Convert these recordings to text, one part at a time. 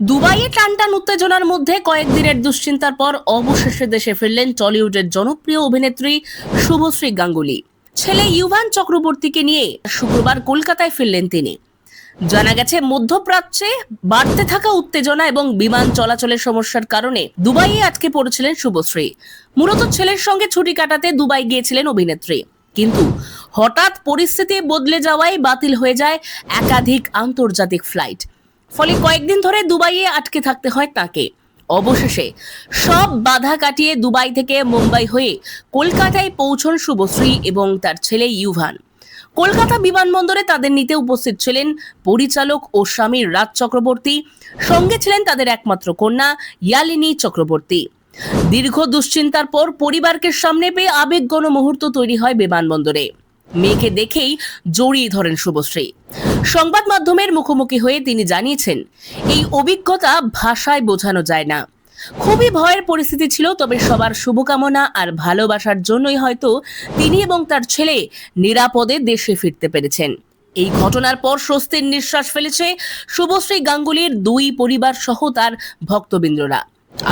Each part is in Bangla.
দুবাইয়ে টানটান উত্তেজনার মধ্যে কয়েকদিনের দুশ্চিন্তার পর অবশেষে দেশে ফিরলেন টলিউডের জনপ্রিয় অভিনেত্রী শুভশ্রী গাঙ্গুলি। ছেলে ইউভান চক্রবর্তীকে নিয়ে শুক্রবার কলকাতায় ফিরলেন তিনি। জানা গেছে, মধ্যপ্রাচ্যে বাড়তে থাকা উত্তেজনা এবং বিমান চলাচলের সমস্যার কারণে দুবাইয়ে আটকে পড়েছিলেন শুভশ্রী। মূলত ছেলের সঙ্গে ছুটি কাটাতে দুবাই গিয়েছিলেন অভিনেত্রী, কিন্তু হঠাৎ পরিস্থিতি বদলে যাওয়ায় বাতিল হয়ে যায় একাধিক আন্তর্জাতিক ফ্লাইট। ফলে কয়েকদিন ধরে দুবাইয়ে আটকে থাকতে হয় তাকে। অবশেষে সব বাধা কাটিয়ে দুবাই থেকে মুম্বাই হয়ে কলকাতায় পৌঁছন শুভশ্রী এবং তার ছেলে ইউভান। কলকাতা বিমানবন্দরে তাদের নিতে উপস্থিত ছিলেন পরিচালক ও স্বামী রাজ চক্রবর্তী, সঙ্গে ছিলেন তাদের একমাত্র কন্যা ইয়ালিনী চক্রবর্তী। দীর্ঘ দুশ্চিন্তার পর পরিবারকে সামনে পেয়ে আবেগঘন মুহূর্ত তৈরি হয় বিমানবন্দরে। মেয়েকে দেখেই জড়িয়ে ধরেন শুভশ্রী। সংবাদ মাধ্যমের মুখোমুখি হয়ে তিনি জানিয়েছেন, এই অভিজ্ঞতা ভাষায় বোঝানো যায় না। খুবই ভয়ের পরিস্থিতি ছিল, তবে সবার শুভকামনা আর ভালোবাসার জন্যই হয়তো তিনি এবং তার ছেলে নিরাপদে দেশে ফিরতে পেরেছেন। এই ঘটনার পর স্বস্তির নিঃশ্বাস ফেলেছে শুভশ্রী গাঙ্গুলির দুই পরিবার সহ তার ভক্তবৃন্দরা।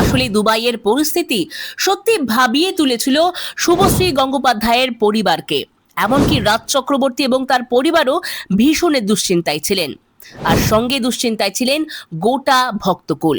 আসলে দুবাইয়ের পরিস্থিতি সত্যি ভাবিয়ে তুলেছিল শুভশ্রী গঙ্গোপাধ্যায়ের পরিবারকে। এমনকি রাজ চক্রবর্তী এবং তার পরিবারও ভীষণ দুশ্চিন্তায় ছিলেন, আর সঙ্গে দুশ্চিন্তায় ছিলেন গোটা ভক্তকুল।